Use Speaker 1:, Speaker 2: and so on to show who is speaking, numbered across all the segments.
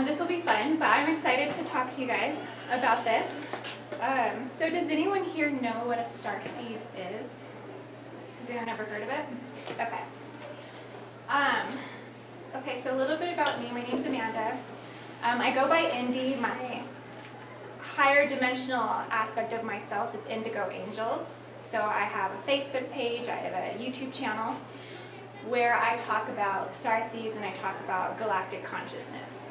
Speaker 1: This will be fun, but I'm excited to talk to you guys about this. So does anyone here know what a starseed is? Has anyone ever heard of it? Okay. Okay, so a little bit about me. My name's Amanda. I go by Indy. My higher dimensional aspect of myself is Indigo Angel. So I have a Facebook page, I have a YouTube channel where I talk about starseeds and I talk about galactic consciousness.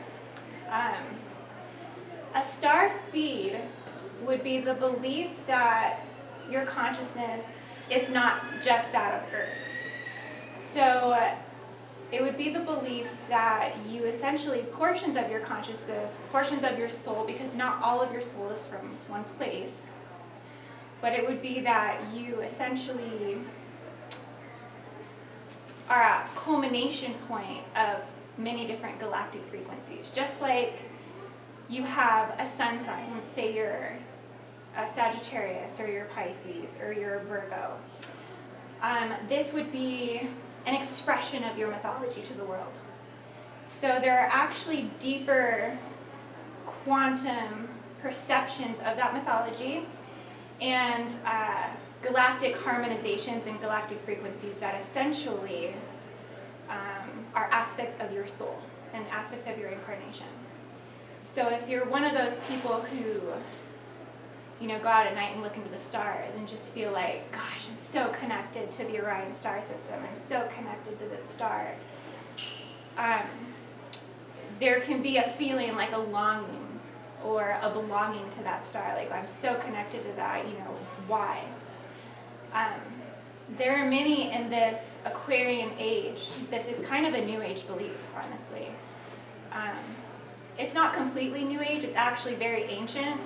Speaker 1: A starseed would be the belief that your consciousness is not just that of Earth. So it would be the belief that you essentially, portions of your consciousness, portions of your soul, because not all of your soul is from one place, but it would be that you essentially are a culmination point of many different galactic frequencies. Just like you have a sun sign, let's say you're a Sagittarius or you're Pisces or you're a Virgo. This would be an expression of your mythology to the world. So there are actually deeper quantum perceptions of that mythology and galactic harmonizations and galactic frequencies that essentially are aspects of your soul and aspects of your incarnation. So if you're one of those people who, go out at night and look into the stars and just feel like, gosh, I'm so connected to the Orion star system, I'm so connected to this star, there can be a feeling like a longing or a belonging to that star, like I'm so connected to that, why? There are many in this Aquarian age. This is kind of a New Age belief, honestly. It's not completely New Age, it's actually very ancient.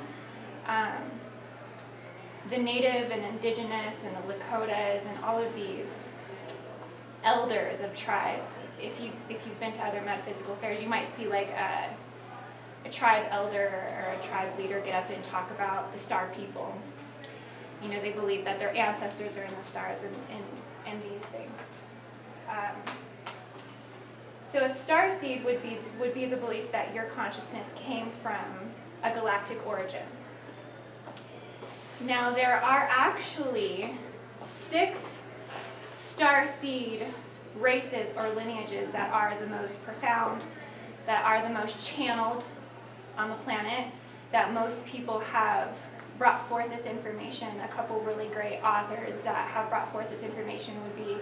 Speaker 1: The native and indigenous and the Lakotas and all of these elders of tribes, if you've been to other metaphysical fairs, you might see like a tribe elder or a tribe leader get up and talk about the star people. They believe that their ancestors are in the stars and these things. So a starseed would be the belief that your consciousness came from a galactic origin. Now there are actually 6 starseed races or lineages that are the most profound, that are the most channeled on the planet, that most people have brought forth this information. A couple really great authors that have brought forth this information would be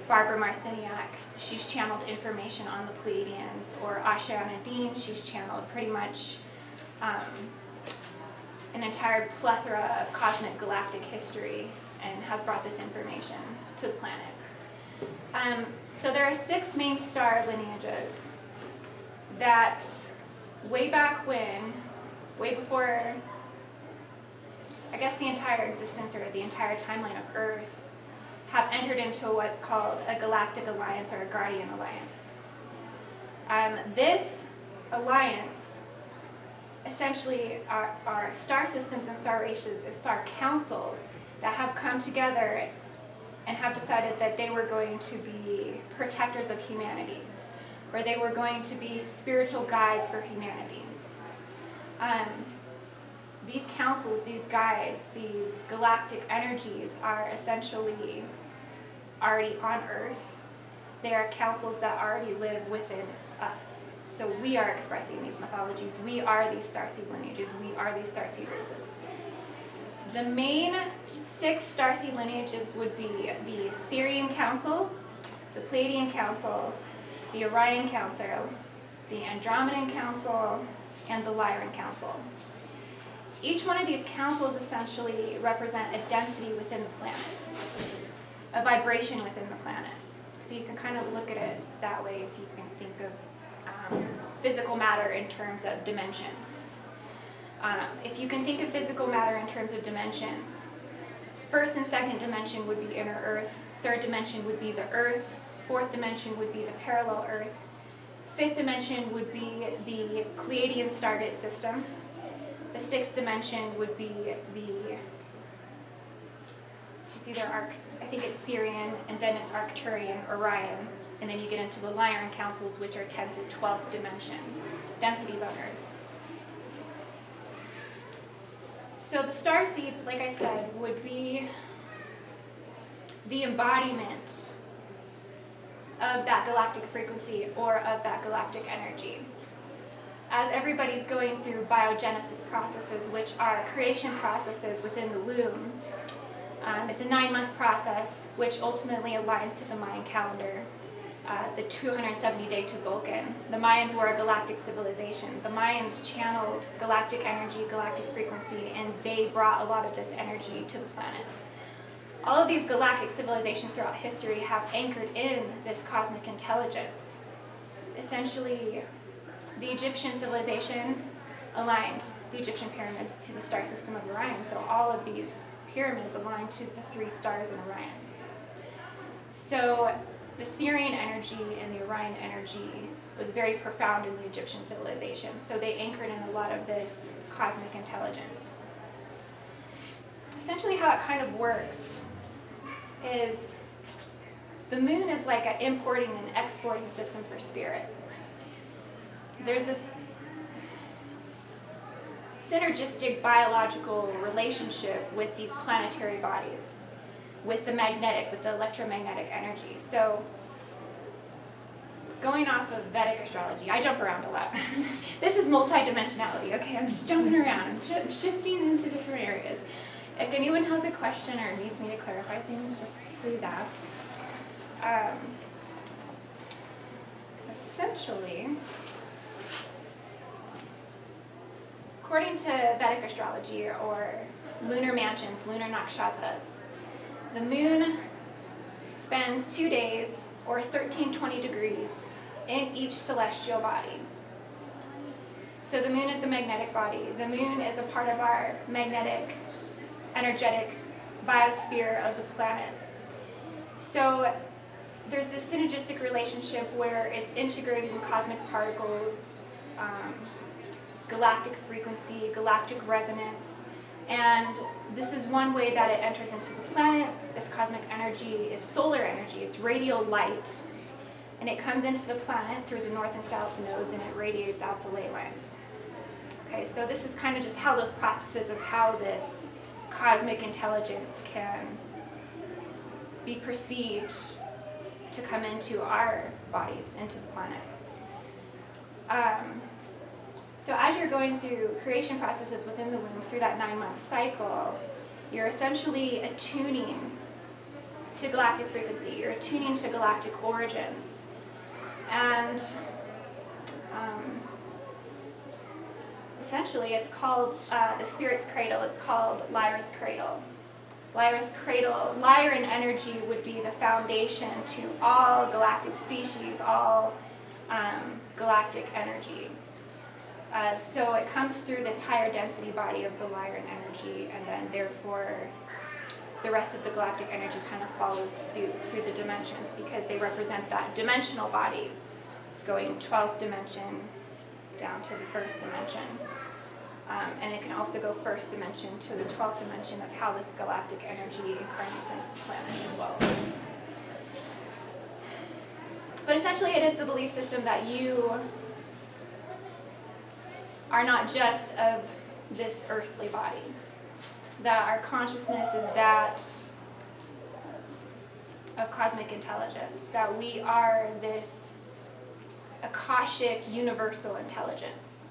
Speaker 1: Barbara Marciniak. She's channeled information on the Pleiadians, or Ashayana Dean. She's channeled pretty much an entire plethora of cosmic galactic history and has brought this information to the planet. So there are 6 main star lineages that way back when, way before I guess the entire existence or the entire timeline of Earth, have entered into what's called a galactic alliance or a guardian alliance. This alliance essentially are star systems and star races and star councils that have come together and have decided that they were going to be protectors of humanity, or they were going to be spiritual guides for humanity. These councils, these guides, these galactic energies are essentially already on Earth. They are councils that already live within us. So we are expressing these mythologies. We are these starseed lineages. We are these starseed races. The main 6 starseed lineages would be the Sirian Council, the Pleiadian Council, the Orion Council, the Andromedan Council, and the Lyran Council. Each one of these councils essentially represent a density within the planet, a vibration within the planet. So you can kind of look at it that way if you can think of physical matter in terms of dimensions. If you can think of physical matter in terms of dimensions, 1st and 2nd dimension would be inner Earth, 3rd dimension would be the Earth, 4th dimension would be the parallel Earth, 5th dimension would be the Pleiadian Stargate system, the 6th dimension would be it's either I think it's Sirian, and then it's Arcturian, Orion, and then you get into the Lyran councils, which are 10th and 12th dimension. densities on Earth. So the starseed, like I said, would be the embodiment of that galactic frequency or of that galactic energy. As everybody's going through biogenesis processes, which are creation processes within the womb, it's a 9-month process, which ultimately aligns to the Mayan calendar, the 270-day Tzolk'in. The Mayans were a galactic civilization. The Mayans channeled galactic energy, galactic frequency, and they brought a lot of this energy to the planet. All of these galactic civilizations throughout history have anchored in this cosmic intelligence. Essentially, the Egyptian civilization aligned the Egyptian pyramids to the star system of Orion, so all of these pyramids aligned to the 3 stars in Orion. So the Sirian energy and the Orion energy was very profound in the Egyptian civilization, so they anchored in a lot of this cosmic intelligence. Essentially how it kind of works is the moon is like an importing and exporting system for spirit. There's this synergistic biological relationship with these planetary bodies, with the magnetic, with the electromagnetic energy. So going off of Vedic astrology, I jump around a lot. This is multidimensionality, okay? I'm just jumping around, I'm shifting into different areas. If anyone has a question or needs me to clarify things, just please ask. Essentially, according to Vedic astrology or lunar mansions, lunar nakshatras, the moon spends 2 days or 1320 degrees in each celestial body. So the moon is a magnetic body. The moon is a part of our magnetic, energetic biosphere of the planet. So there's this synergistic relationship where it's integrating cosmic particles, galactic frequency, galactic resonance, and this is one way that it enters into the planet. This cosmic energy is solar energy, it's radial light, and it comes into the planet through the north and south nodes and it radiates out the ley lines. Okay, so this is kind of just how those processes of how this cosmic intelligence can be perceived to come into our bodies, into the planet. So as you're going through creation processes within the womb through that 9-month cycle, you're essentially attuning to galactic frequency, you're attuning to galactic origins. And essentially it's called the spirit's cradle, it's called Lyra's cradle. Lyra's cradle, Lyran energy would be the foundation to all galactic species, all galactic energy. So it comes through this higher density body of the Lyran energy, and then therefore the rest of the galactic energy kind of follows suit through the dimensions because they represent that dimensional body going 12th dimension down to the 1st dimension. And it can also go 1st dimension to the 12th dimension of how this galactic energy incarnates into the planet as well. But essentially it is the belief system that you are not just of this earthly body, that our consciousness is that of cosmic intelligence, that we are this Akashic universal intelligence.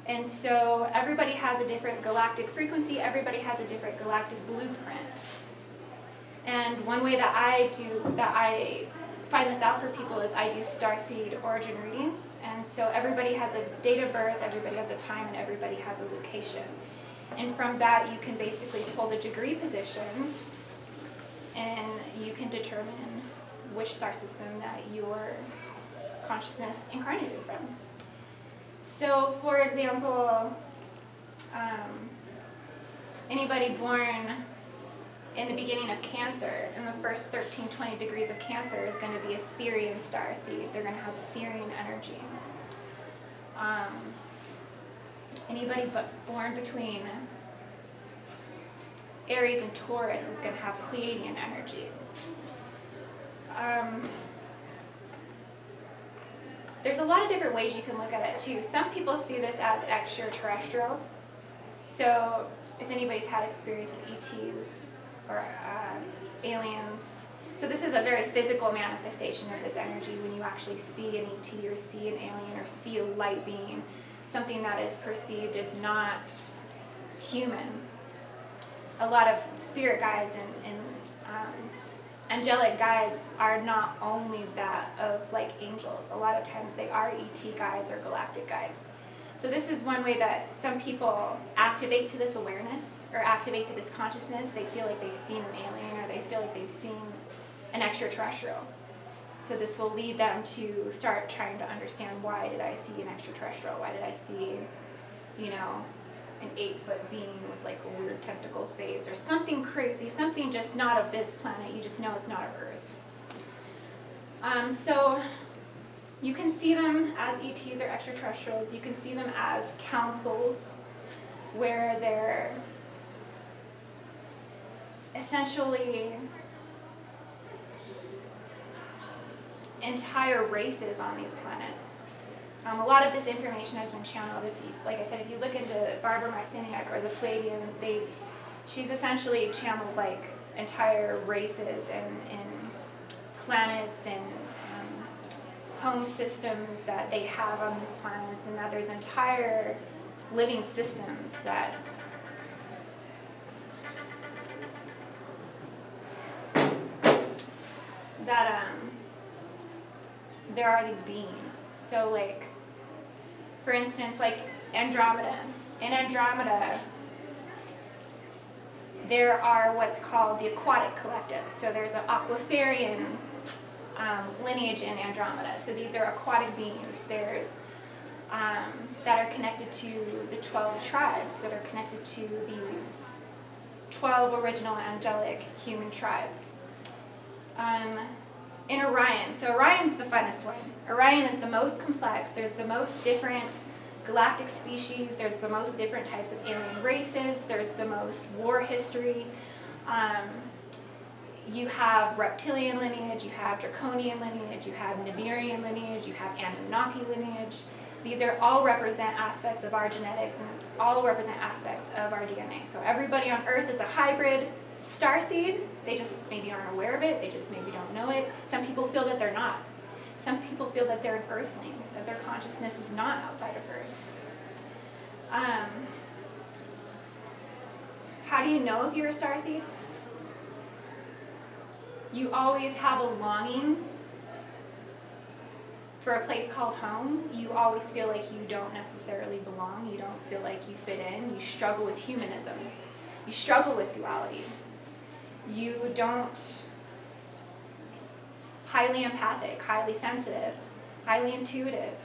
Speaker 1: And so everybody has a different galactic frequency, everybody has a different galactic blueprint. And one way that I find this out for people is I do Starseed origin readings. And so everybody has a date of birth, everybody has a time, and everybody has a location. And from that you can basically pull the degree positions and you can determine which star system that your consciousness incarnated from. So for example, anybody born in the beginning of Cancer, in the first 13-20 degrees of Cancer is going to be a Sirian star seed. They're going to have Sirian energy. Anybody born between Aries and Taurus is going to have Pleiadian energy. there's a lot of different ways you can look at it too. Some people see this as extraterrestrials. So if anybody's had experience with ETs or aliens, so this is a very physical manifestation of this energy when you actually see an ET or see an alien or see a light being, something that is perceived as not human. A lot of spirit guides and angelic guides are not only that of like angels. A lot of times they are ET guides or galactic guides. So this is one way that some people activate to this awareness or activate to this consciousness. They feel like they've seen an alien or they feel like they've seen an extraterrestrial. So this will lead them to start trying to understand, why did I see an extraterrestrial? Why did I see, you know, an 8-foot being with like a weird tentacle face or something crazy, something just not of this planet. You just know it's not of Earth. So you can see them as ETs or extraterrestrials. You can see them as councils where they're essentially entire races on these planets. A lot of this information has been channeled. Like I said, if you look into Barbara Marciniak or the Pleiadians, she's essentially channeled like entire races and planets and home systems that they have on these planets, and that there's entire living systems that there are these beings. So like, for instance, like Andromeda. In Andromeda, there are what's called the aquatic collective. So there's an aquiferian lineage in Andromeda. So these are aquatic beings. There's that are connected to the 12 tribes, that are connected to these 12 original angelic human tribes. In Orion, so Orion's the funnest one. Orion is the most complex. There's the most different galactic species. There's the most different types of alien races. There's the most war history. You have reptilian lineage, you have draconian lineage, you have Nibirian lineage, you have Anunnaki lineage. These are all represent aspects of our genetics and all represent aspects of our DNA. So everybody on Earth is a hybrid starseed. They just maybe aren't aware of it. They just maybe don't know it. Some people feel that they're not. Some people feel that they're an earthling, that their consciousness is not outside of Earth. How do you know if you're a starseed? You always have a longing for a place called home. You always feel like you don't necessarily belong. You don't feel like you fit in. You struggle with humanism. You struggle with duality. You don't, highly empathic, highly sensitive, highly intuitive.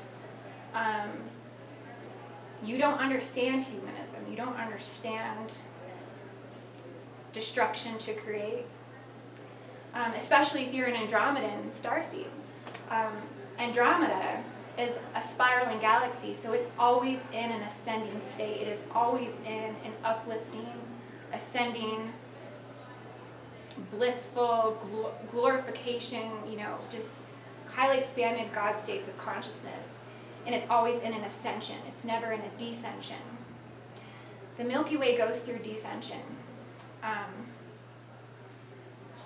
Speaker 1: You don't understand humanism. You don't understand destruction to create, especially if you're an Andromedan starseed. Andromeda is a spiraling galaxy, so it's always in an ascending state. It is always in an uplifting, ascending, blissful glorification, just highly expanded God states of consciousness. And it's always in an ascension. It's never in a descension. The Milky Way goes through descension.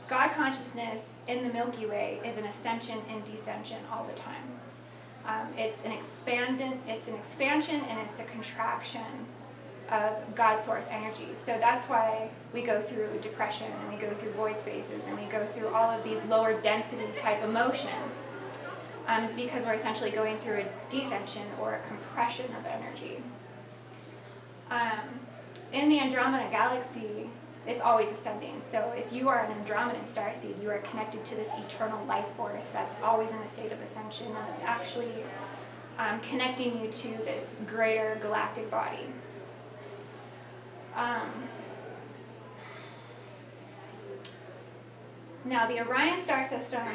Speaker 1: God consciousness in the Milky Way is an ascension and descension all the time. It's an expansion and it's a contraction of God source energy. So that's why we go through depression and we go through void spaces and we go through all of these lower density type emotions. It's because we're essentially going through a descension or a compression of energy. In the Andromeda galaxy, it's always ascending. So if you are an Andromedan starseed, you are connected to this eternal life force that's always in a state of ascension, and it's actually connecting you to this greater galactic body. Now, the Orion star system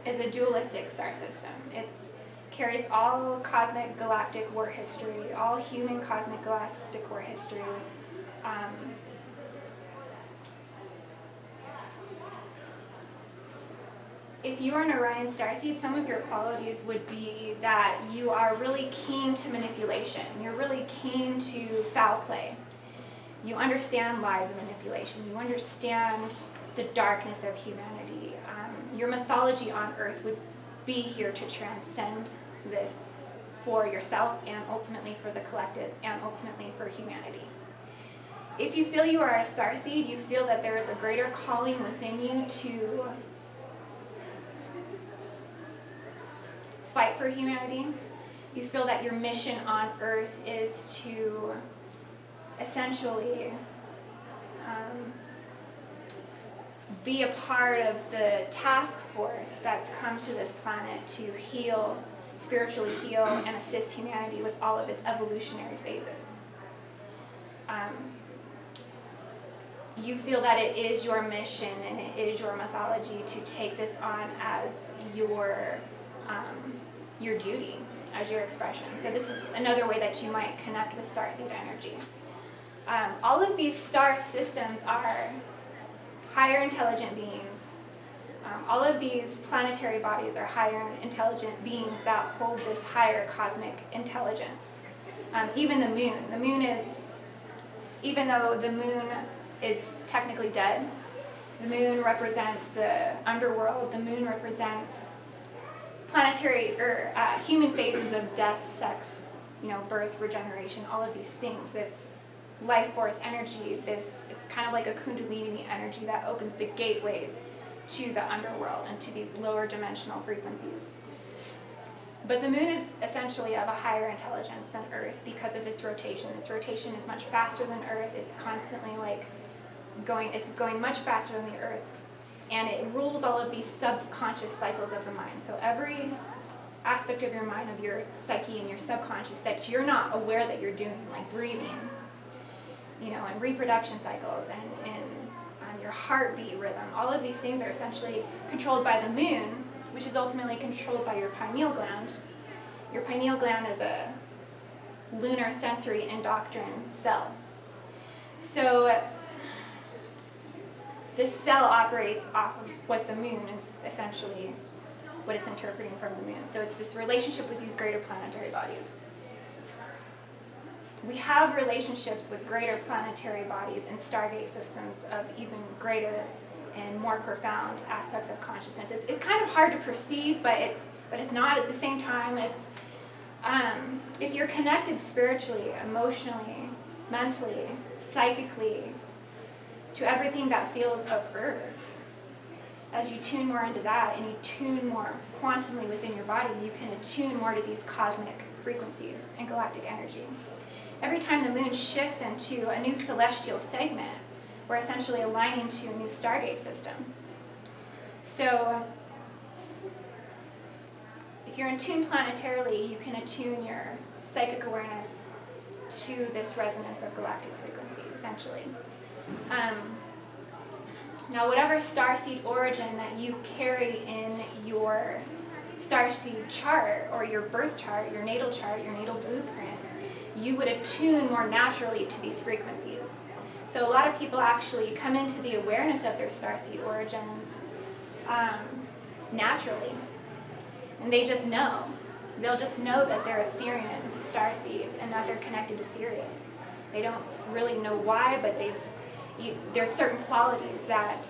Speaker 1: is a dualistic star system. It carries all cosmic galactic war history, all human cosmic galactic war history. if you are an Orion starseed, some of your qualities would be that you are really keen to manipulation. You're really keen to foul play. You understand lies and manipulation. You understand the darkness of humanity. Your mythology on Earth would be here to transcend this for yourself and ultimately for the collective and ultimately for humanity. If you feel you are a starseed, you feel that there is a greater calling within you to fight for humanity. You feel that your mission on Earth is to essentially be a part of the task force that's come to this planet to heal, spiritually heal, and assist humanity with all of its evolutionary phases. You feel that it is your mission and it is your mythology to take this on as your duty, as your expression. So this is another way that you might connect with starseed energy. All of these star systems are higher intelligent beings. All of these planetary bodies are higher intelligent beings that hold this higher cosmic intelligence. Even the moon. The moon is, even though the moon is technically dead, the moon represents the underworld. The moon represents planetary or human phases of death, sex, birth, regeneration, all of these things. This life force energy, it's kind of like a kundalini energy that opens the gateways to the underworld and to these lower dimensional frequencies. But the moon is essentially of a higher intelligence than Earth because of its rotation. Its rotation is much faster than Earth. It's constantly going much faster than the Earth. And it rules all of these subconscious cycles of the mind. So every aspect of your mind, of your psyche and your subconscious that you're not aware that you're doing, like breathing, and reproduction cycles and your heartbeat rhythm, all of these things are essentially controlled by the moon, which is ultimately controlled by your pineal gland. Your pineal gland is a lunar sensory endocrine cell. So this cell operates off of what the moon is essentially, what it's interpreting from the moon. So it's this relationship with these greater planetary bodies. We have relationships with greater planetary bodies and stargate systems of even greater and more profound aspects of consciousness. It's kind of hard to perceive, but it's not at the same time. It's if you're connected spiritually, emotionally, mentally, psychically, to everything that feels of Earth, as you tune more into that and you tune more quantumly within your body, you can attune more to these cosmic frequencies and galactic energy. Every time the moon shifts into a new celestial segment, we're essentially aligning to a new stargate system. So if you're in tune planetarily, you can attune your psychic awareness to this resonance of galactic frequency, essentially. Now, whatever starseed origin that you carry in your starseed chart or your birth chart, your natal blueprint, you would attune more naturally to these frequencies. So a lot of people actually come into the awareness of their starseed origins naturally. And they just know. They'll just know that they're a Sirian starseed and that they're connected to Sirius. They don't really know why, but there's certain qualities that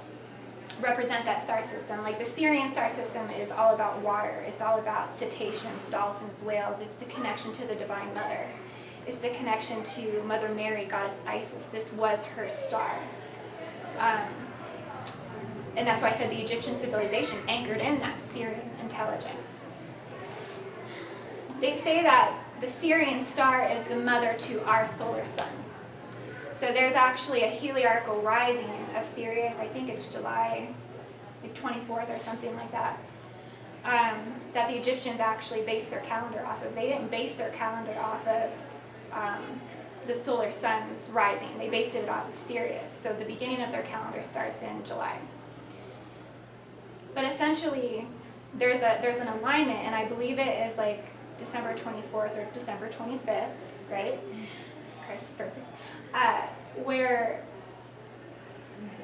Speaker 1: represent that star system. Like the Sirian star system is all about water. It's all about cetaceans, dolphins, whales. It's the connection to the Divine Mother. It's the connection to Mother Mary, Goddess Isis. This was her star. And that's why I said the Egyptian civilization anchored in that Sirian intelligence. They say that the Sirian star is the mother to our solar sun. So there's actually a heliarchal rising of Sirius, I think it's July 24th or something like that, that the Egyptians actually based their calendar off of. They didn't base their calendar off of the solar sun's rising. They based it off of Sirius. So the beginning of their calendar starts in July. But essentially, there's an alignment, and I believe it is like December 24th or December 25th, right? Christ's birthday. Where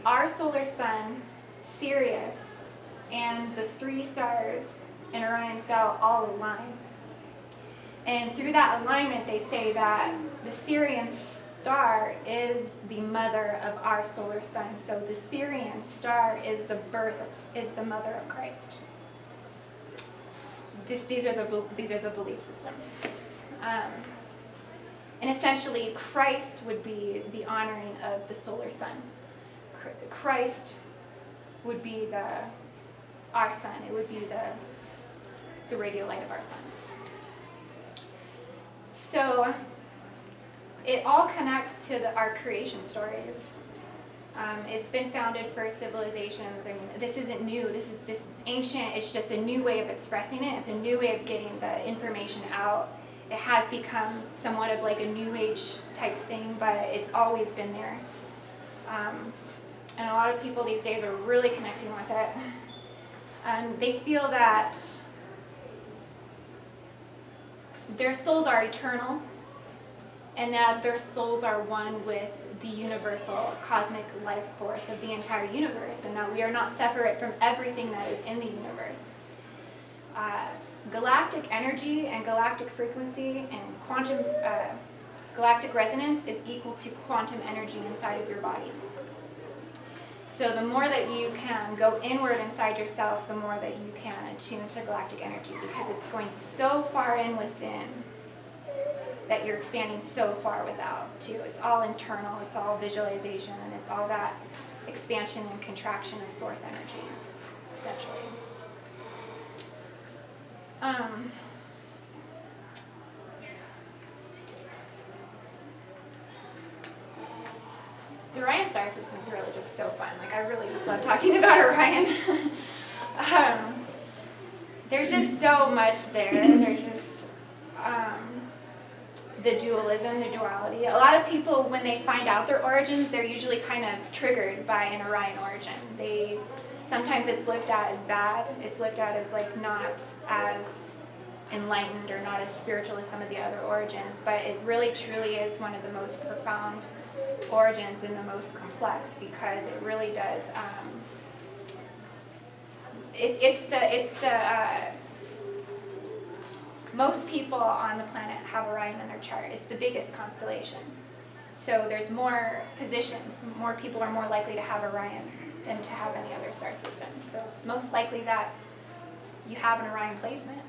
Speaker 1: our solar sun, Sirius, and the 3 stars in Orion's belt all align. And through that alignment, they say that the Syrian star is the mother of our solar sun. So the Syrian star is the mother of Christ. These are the belief systems. And essentially, Christ would be the honoring of the solar sun. Christ would be our sun. It would be the radial light of our sun. So it all connects to our creation stories. It's been founded for civilizations. I mean, this isn't new. This is ancient. It's just a new way of expressing it. It's a new way of getting the information out. It has become somewhat of like a new age type thing, but it's always been there. And a lot of people these days are really connecting with it. They feel that their souls are eternal, and that their souls are one with the universal cosmic life force of the entire universe, and that we are not separate from everything that is in the universe. Galactic energy and galactic frequency and quantum galactic resonance is equal to quantum energy inside of your body. So the more that you can go inward inside yourself, the more that you can attune to galactic energy, because it's going so far in within that you're expanding so far without too. It's all internal, it's all visualization, and it's all that expansion and contraction of source energy, essentially. The Orion star system is really just so fun. Like, I really just love talking about Orion. There's just so much there. There's just the dualism, the duality. A lot of people, when they find out their origins, they're usually kind of triggered by an Orion origin. Sometimes it's looked at as bad. It's looked at as like not as enlightened or not as spiritual as some of the other origins, but it really truly is one of the most profound origins and the most complex, because it really does most people on the planet have Orion in their chart. It's the biggest constellation, so there's more positions. More people are more likely to have Orion than to have any other star system, so it's most likely that you have an Orion placement.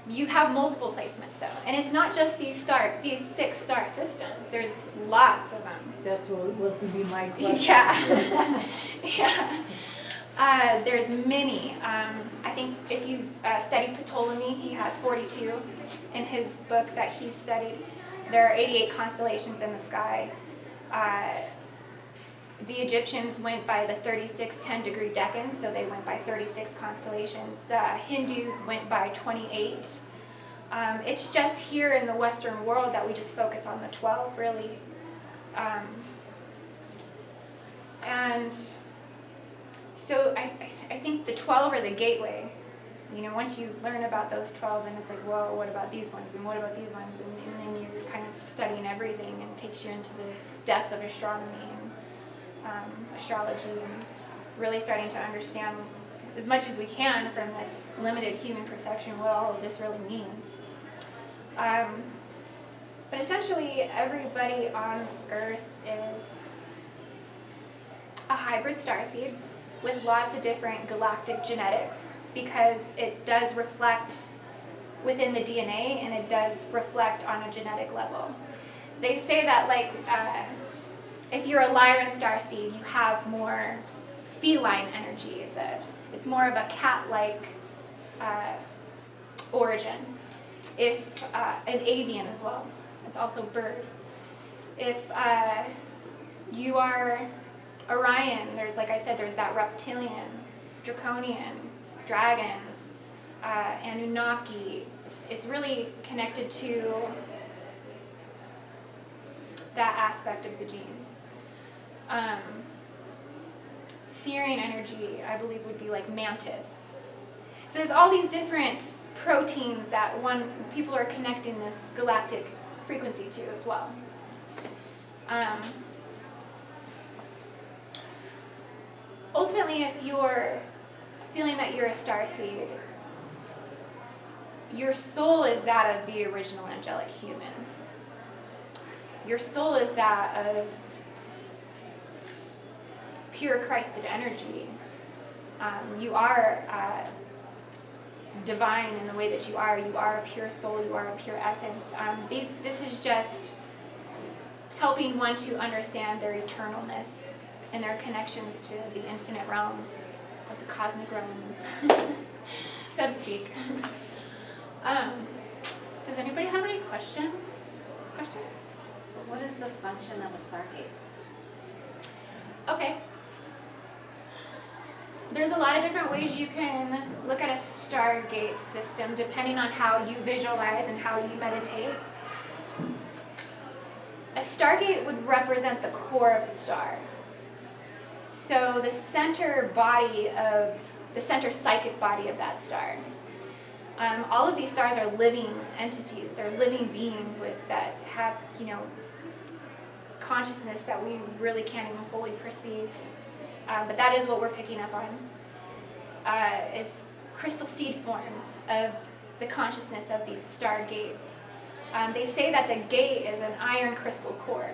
Speaker 1: You have multiple placements, though, and it's not just these 6 star systems. There's lots of them.
Speaker 2: That's what was going to be my question.
Speaker 1: Yeah, yeah. There's many. I think if you studied Ptolemy, he has 42 in his book that he studied. There are 88 constellations in the sky. The Egyptians went by the 36 10-degree decans, so they went by 36 constellations. The Hindus went by 28. It's just here in the Western world that we just focus on the 12, really. And so I think the 12 are the gateway. You know, once you learn about those 12, then it's like, well, what about these ones, and what about these ones? And then you're kind of studying everything, and takes you into the depth of astronomy and astrology, and really starting to understand as much as we can from this limited human perception what all of this really means. But essentially, everybody on Earth is a hybrid starseed with lots of different galactic genetics, because it does reflect within the DNA, and it does reflect on a genetic level. They say that, like, if you're a Lyran starseed, you have more feline energy. It's more of a cat-like origin. If an avian as well, it's also bird. If you are Orion, there's, like I said, there's that reptilian, draconian, dragons, Anunnaki. It's really connected to that aspect of the genes. Syrian energy, I believe, would be like mantis. So there's all these different proteins that people are connecting this galactic frequency to as well. Ultimately, if you're feeling that you're a starseed, your soul is that of the original angelic human. Your soul is that of pure Christed energy. You are divine in the way that you are. You are a pure soul. You are a pure essence. This is just helping one to understand their eternalness and their connections to the infinite realms of the cosmic realms, so to speak. Does anybody have any questions?
Speaker 3: What is the function of a stargate?
Speaker 1: Okay. There's a lot of different ways you can look at a stargate system depending on how you visualize and how you meditate. A stargate would represent the core of the star. So the center psychic body of that star. All of these stars are living entities. They're living beings that have, consciousness that we really can't even fully perceive. But that is what we're picking up on. It's crystal seed forms of the consciousness of these star gates. They say that the gate is an iron crystal core.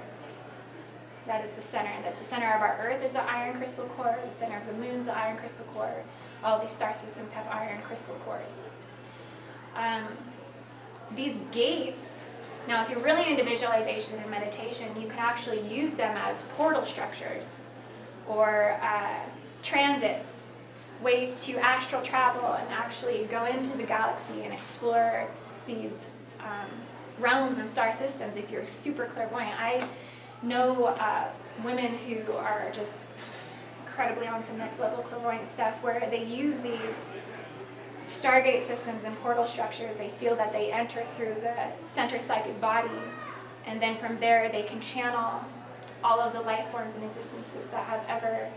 Speaker 1: That is the center. That's the center of our Earth is an iron crystal core. The center of the moon's an iron crystal core. All these star systems have iron crystal cores. These gates, now if you're really into visualization and meditation, you can actually use them as portal structures or transits, ways to astral travel and actually go into the galaxy and explore these realms and star systems if you're super clairvoyant. I know women who are just incredibly on some next level clairvoyant stuff where they use these stargate systems and portal structures. They feel that they enter through the center psychic body, and then from there they can channel all of the life forms and existences that have ever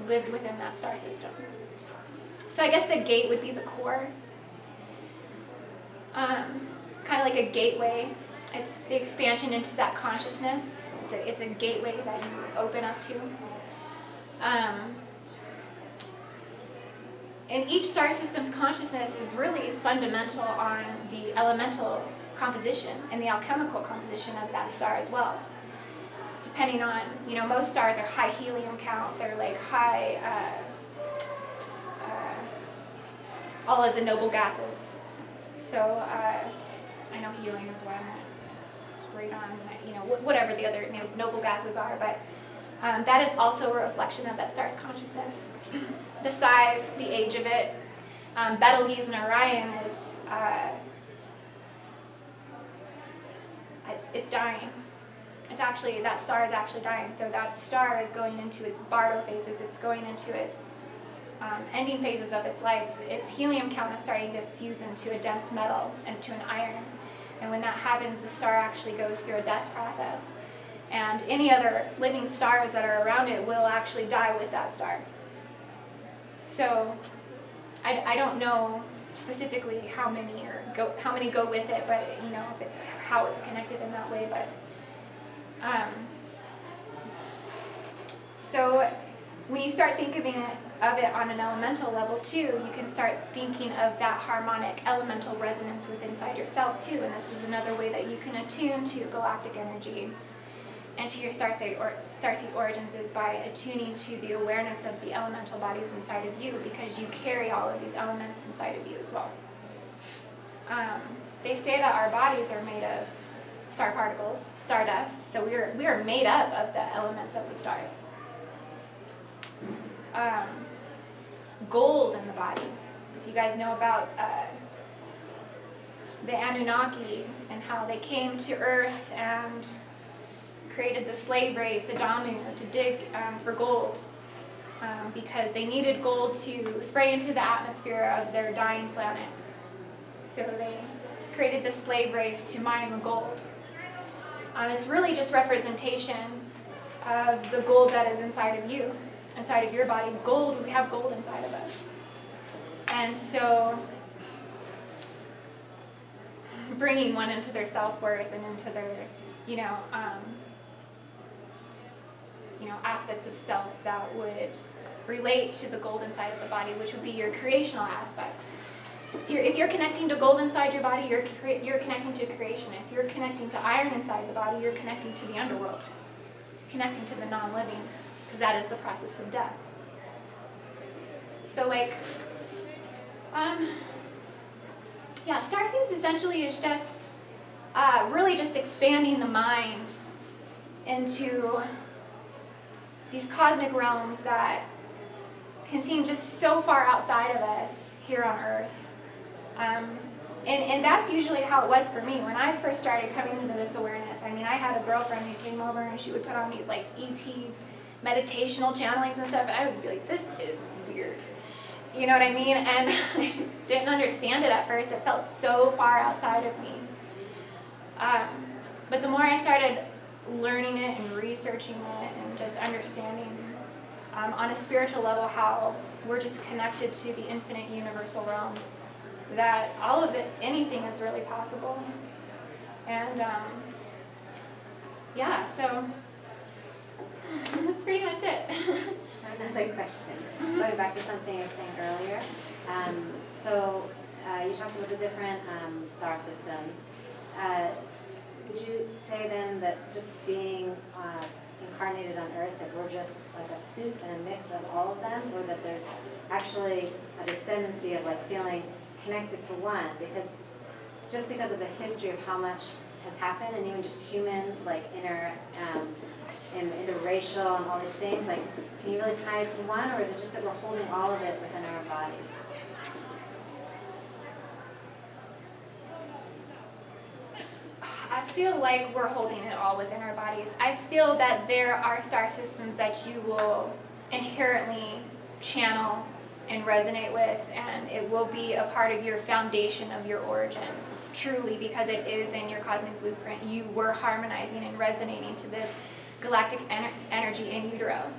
Speaker 1: lived within that star system. So I guess the gate would be the core. Kind of like a gateway. It's the expansion into that consciousness. It's a gateway that you open up to. And each star system's consciousness is really fundamental on the elemental composition and the alchemical composition of that star as well. Depending on, most stars are high helium count. They're like high, all of the noble gases. So I know helium is what I'm radon, whatever the other noble gases are, but that is also a reflection of that star's consciousness. The size, the age of it. Betelgeuse and Orion is, it's dying. That star is actually dying. So that star is going into its Bardo phases. It's going into its ending phases of its life. Its helium count is starting to fuse into a dense metal, into an iron. And when that happens, the star actually goes through a death process. And any other living stars that are around it will actually die with that star. So I don't know specifically how many go with it, but if it's how it's connected in that way. But so when you start thinking of it on an elemental level too, you can start thinking of that harmonic elemental resonance within inside yourself too. And this is another way that you can attune to galactic energy and to your starseed origins is by attuning to the awareness of the elemental bodies inside of you, because you carry all of these elements inside of you as well. They say that our bodies are made of star particles, stardust, so we are made up of the elements of the stars. Gold in the body. If you guys know about the Anunnaki and how they came to Earth and created the slave race, Adamu, to dig for gold because they needed gold to spray into the atmosphere of their dying planet. So they created the slave race to mine the gold. It's really just representation of the gold that is inside of you, inside of your body. Gold, we have gold inside of us. And so bringing one into their self-worth and into their, aspects of self that would relate to the gold inside of the body, which would be your creational aspects. If you're connecting to gold inside your body, you're connecting to creation. If you're connecting to iron inside the body, you're connecting to the underworld. You're connecting to the non-living, because that is the process of death. So Starseed essentially is just really just expanding the mind into these cosmic realms that can seem just so far outside of us here on Earth. And that's usually how it was for me. When I first started coming into this awareness, I mean, I had a girlfriend who came over and she would put on these like ET meditational channelings and stuff, and I would just be like, this is weird. You know what I mean? And I didn't understand it at first. It felt so far outside of me. But the more I started learning it and researching it and just understanding on a spiritual level how we're just connected to the infinite universal realms, that all of it, anything is really possible. And so that's pretty much it.
Speaker 3: Another question, going back to something you were saying earlier. You talked about the different star systems. Would you say then that just being incarnated on Earth, that we're just like a soup and a mix of all of them, or that there's actually a descendancy of like feeling connected to one? Because of the history of how much has happened, and even just humans like interracial and all these things, like, can you really tie it to one, or is it just that we're holding all of it within our bodies?
Speaker 1: I feel like we're holding it all within our bodies. I feel that there are star systems that you will inherently channel and resonate with, and it will be a part of your foundation of your origin, truly, because it is in your cosmic blueprint. You were harmonizing and resonating to this galactic energy in utero,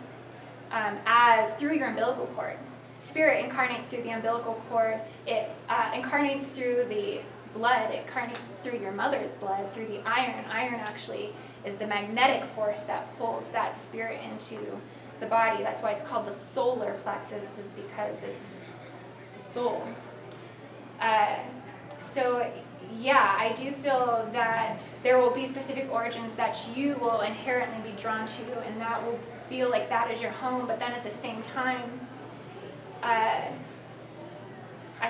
Speaker 1: as through your umbilical cord. Spirit incarnates through the umbilical cord. It incarnates through the blood. It incarnates through your mother's blood, through the iron. Iron actually is the magnetic force that pulls that spirit into the body. That's why it's called the solar plexus, is because it's the soul. I do feel that there will be specific origins that you will inherently be drawn to, and that will feel like that is your home. But then at the same time, I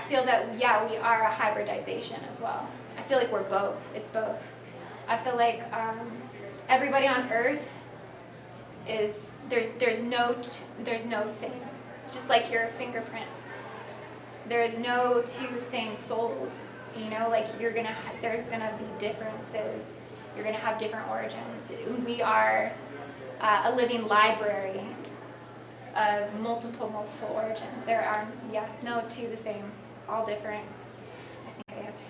Speaker 1: feel that, we are a hybridization as well. I feel like we're both. It's both. I feel like everybody on Earth there's no same. Just like your fingerprint. There is no two same souls. You know, like there's gonna be differences. You're gonna have different origins. We are a living library of multiple origins. There are, no two the same, all different. I think I answered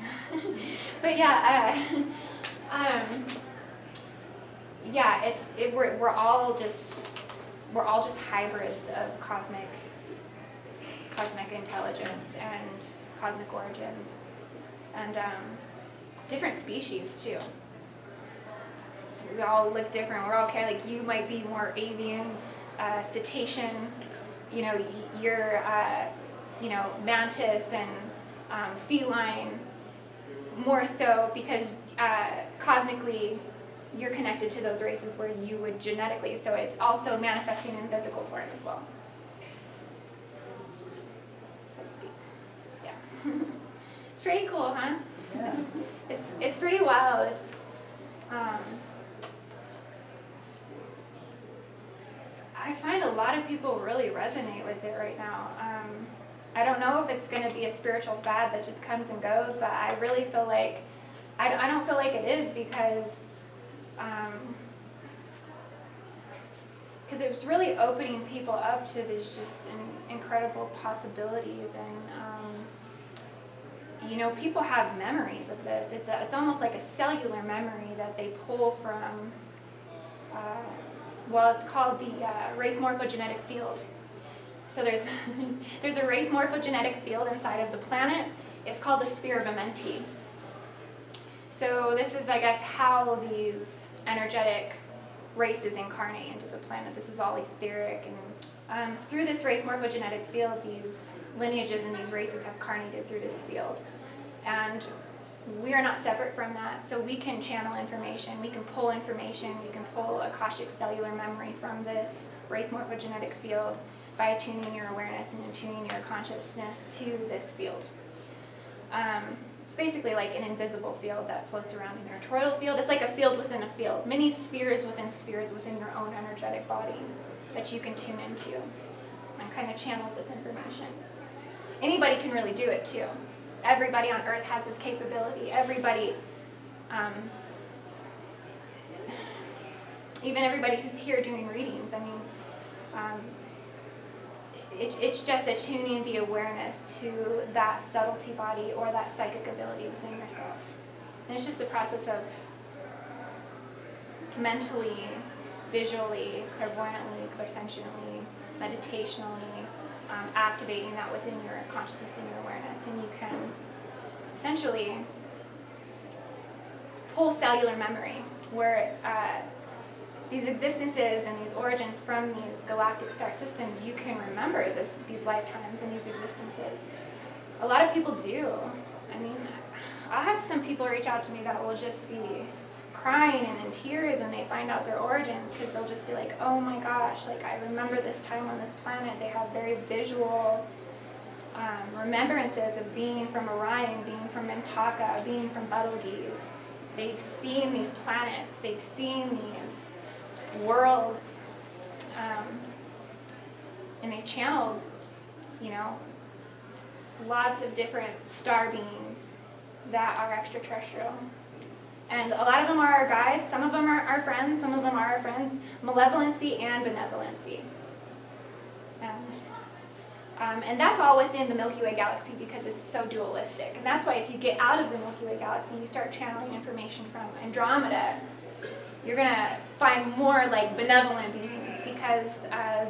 Speaker 1: that. But we're all just hybrids of cosmic intelligence and cosmic origins, and different species too. So we all look different. We're all like, you might be more avian, cetacean, you're mantis and feline, more so because cosmically you're connected to those races where you would genetically, so it's also manifesting in physical form as well, so to speak. Yeah. It's pretty cool, huh?
Speaker 2: Yeah.
Speaker 1: It's pretty wild. I find a lot of people really resonate with it right now. I don't know if it's going to be a spiritual fad that just comes and goes, but I really feel like, I don't feel like it is, because it was really opening people up to these just incredible possibilities, and people have memories of this. It's almost like a cellular memory that they pull from. It's called the race morphogenetic field. So there's there's a race morphogenetic field inside of the planet. It's called the sphere of Amenti. So this is, I guess, how these energetic races incarnate into the planet. This is all etheric, and through this race morphogenetic field, these lineages and these races have carnated through this field. And we are not separate from that, so we can channel information, we can pull information, we can pull Akashic cellular memory from this race morphogenetic field by attuning your awareness and attuning your consciousness to this field. It's basically like an invisible field that floats around in your toroidal field. It's like a field within a field, many spheres within your own energetic body that you can tune into and kind of channel this information. Anybody can really do it too. Everybody on earth has this capability. Everybody, even everybody who's here doing readings, I mean, it's just attuning the awareness to that subtlety body or that psychic ability within yourself. And it's just a process of mentally, visually, clairvoyantly, clairsentiently, meditationally, activating that within your consciousness and your awareness. And you can essentially pull cellular memory where these existences and these origins from these galactic star systems, you can remember these lifetimes and these existences. A lot of people do. I mean, I have some people reach out to me that will just be crying and in tears when they find out their origins, because they'll just be like, oh my gosh, like I remember this time on this planet. They have very visual remembrances of being from Orion, being from Mintaka, being from Betelgeuse. They've seen these planets, they've seen these worlds, and they've channeled, lots of different star beings that are extraterrestrial. And a lot of them are our guides, some of them are our friends, some of them are our friends, malevolency and benevolency. And that's all within the Milky Way galaxy because it's so dualistic. And that's why if you get out of the Milky Way galaxy and you start channeling information from Andromeda, you're going to find more like benevolent beings because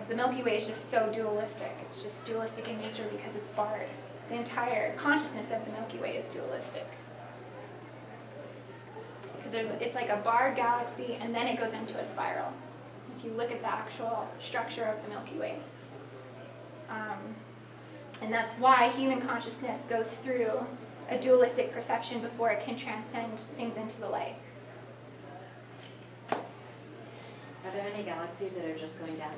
Speaker 1: the Milky Way is just so dualistic. It's just dualistic in nature because it's barred. The entire consciousness of the Milky Way is dualistic. Because it's like a barred galaxy and then it goes into a spiral. If you look at the actual structure of the Milky Way. And that's why human consciousness goes through a dualistic perception before it can transcend things into the light.
Speaker 3: Are there any galaxies that are just going down?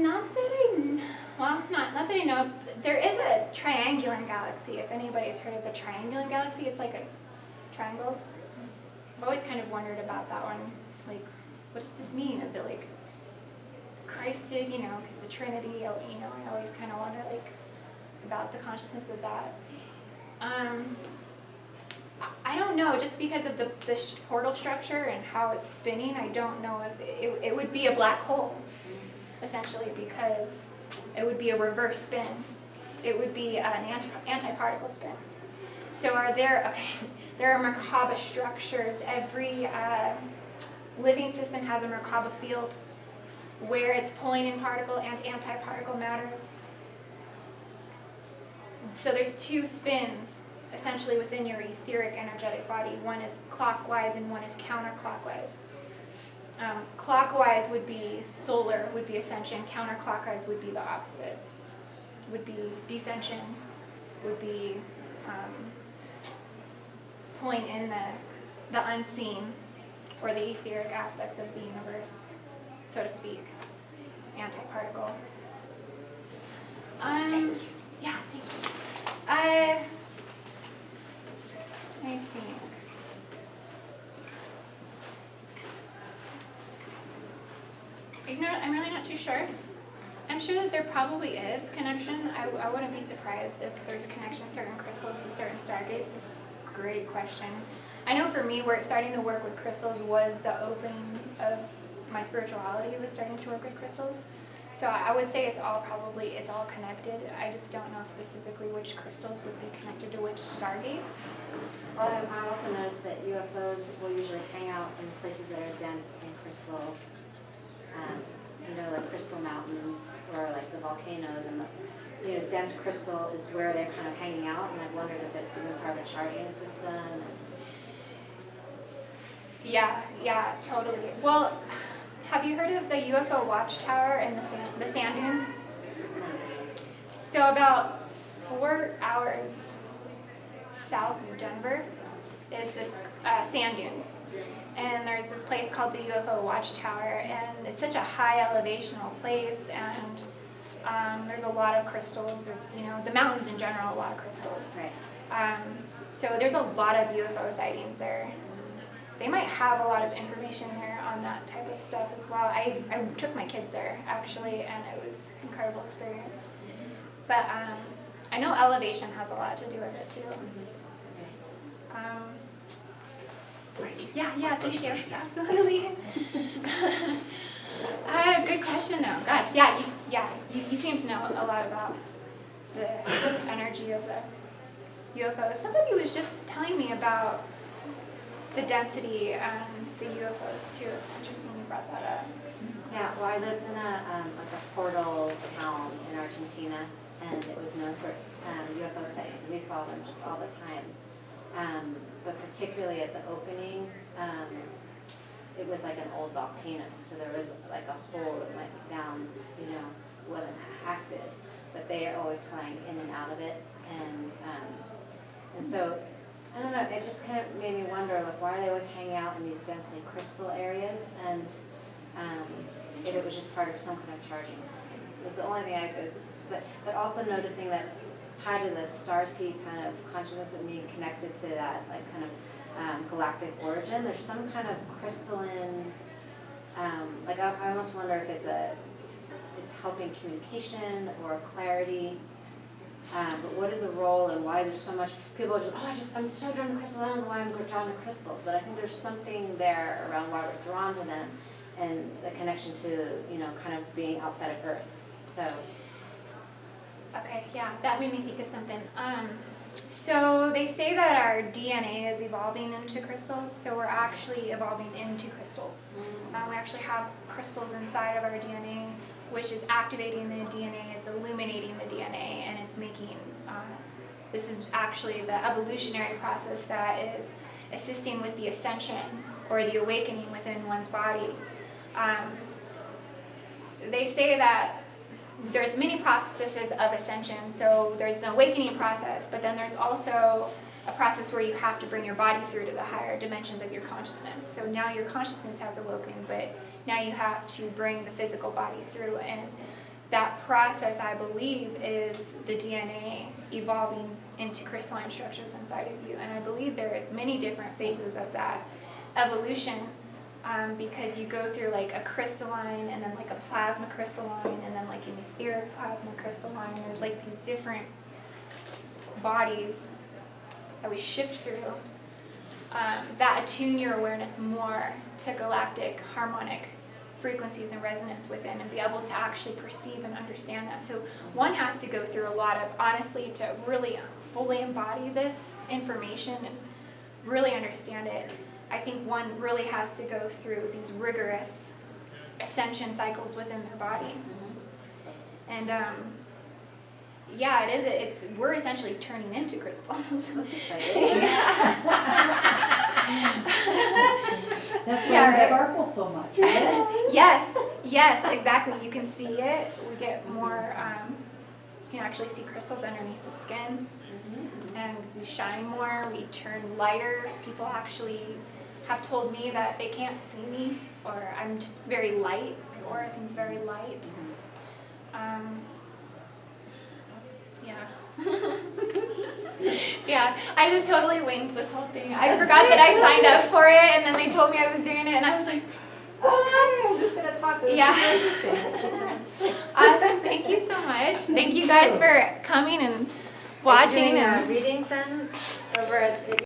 Speaker 1: Not that I know of. There is a triangular galaxy, if anybody's heard of the triangular galaxy. It's like a triangle. I've always kind of wondered about that one. Like, what does this mean? Is it like Christ did, because the Trinity, I always kind of wonder, like, about the consciousness of that. I don't know, just because of the portal structure and how it's spinning, I don't know if it would be a black hole, essentially, because it would be a reverse spin. It would be an anti-particle spin. So there are Merkaba structures. Every living system has a Merkaba field where it's pulling in particle and anti-particle matter. So there's two spins essentially within your etheric energetic body. One is clockwise and one is counterclockwise. Clockwise would be solar, would be ascension. Counterclockwise would be the opposite. Would be descension, would be pulling in the unseen or the etheric aspects of the universe, so to speak, anti-particle.
Speaker 3: Thank you.
Speaker 1: Yeah, thank you. I think. I'm really not too sure. I'm sure that there probably is connection. I wouldn't be surprised if there's connection to certain crystals to certain stargates. It's a great question. I know for me, starting to work with crystals was the opening of my spirituality, was starting to work with crystals. So I would say it's all connected. I just don't know specifically which crystals would be connected to which stargates.
Speaker 3: Well, I also noticed that UFOs will usually hang out in places that are dense in crystal, like crystal mountains or like the volcanoes, and the dense crystal is where they're kind of hanging out. And I've wondered if it's even part of a charging system.
Speaker 1: Yeah, totally. Well, have you heard of the UFO watchtower in the sand dunes? So about 4 hours south of Denver is this sand dunes. And there's this place called the UFO watchtower, and it's such a high elevational place, and there's a lot of crystals. There's, the mountains in general, a lot of crystals.
Speaker 3: Right.
Speaker 1: So there's a lot of UFO sightings there. They might have a lot of information there on that type of stuff as well. I took my kids there, actually, and it was an incredible experience. But I know elevation has a lot to do with it, too. Yeah, thank you. Absolutely. Good question, though. Gosh, you seem to know a lot about the energy of the UFOs. Somebody was just telling me about the density and the UFOs, too. It's interesting you brought that up.
Speaker 3: Yeah, well, I lived in like a portal town in Argentina, and it was known for its UFO sightings. We saw them just all the time. But particularly at the opening, it was like an old volcano, so there was like a hole that went down, it wasn't active, but they are always flying in and out of it, and so, I don't know, it just kind of made me wonder, like, why are they always hanging out in these densely crystal areas, and if it was just part of some kind of charging system. It was the only thing I could, but also noticing that tied to the Starseed kind of consciousness and being connected to that, like, kind of galactic origin, there's some kind of crystalline, like, I almost wonder if it's helping communication or clarity. But what is the role, and why is there so much, people are just, I'm so drawn to crystals, I don't know why I'm drawn to crystals, but I think there's something there around why we're drawn to them, and the connection to, kind of being outside of Earth, so.
Speaker 1: Okay, yeah, that made me think of something. So they say that our DNA is evolving into crystals, so we're actually evolving into crystals. We actually have crystals inside of our DNA, which is activating the DNA, it's illuminating the DNA, and it's making, this is actually the evolutionary process that is assisting with the ascension or the awakening within one's body. They say that there's many processes of ascension, so there's the awakening process, but then there's also a process where you have to bring your body through to the higher dimensions of your consciousness. So now your consciousness has awoken, but now you have to bring the physical body through, and that process, I believe, is the DNA evolving into crystalline structures inside of you, and I believe there is many different phases of that evolution. Because you go through like a crystalline, and then like a plasma crystalline, and then like an etheric plasma crystalline. There's like these different bodies that we shift through that attune your awareness more to galactic harmonic frequencies and resonance within, and be able to actually perceive and understand that. So one has to go through a lot of, honestly, to really fully embody this information and really understand it. I think one really has to go through these rigorous ascension cycles within their body. And yeah, it is. We're essentially turning into crystals.
Speaker 3: That's exciting.
Speaker 2: That's why
Speaker 1: Yeah,
Speaker 2: we
Speaker 1: right.
Speaker 2: sparkle so much.
Speaker 1: Yes, exactly. You can see it. We get more, you can actually see crystals underneath the skin. And we shine more, we turn lighter. People actually have told me that they can't see me, or I'm just very light. My aura seems very light. Yeah, I just totally winged this whole thing. I forgot that I signed up for it, and then they told me I was doing it, and I was like,
Speaker 3: Oh, I'm just going to talk.
Speaker 1: yeah. Awesome, thank you so much. Thank you guys for coming and watching.
Speaker 3: Are you doing readings then over at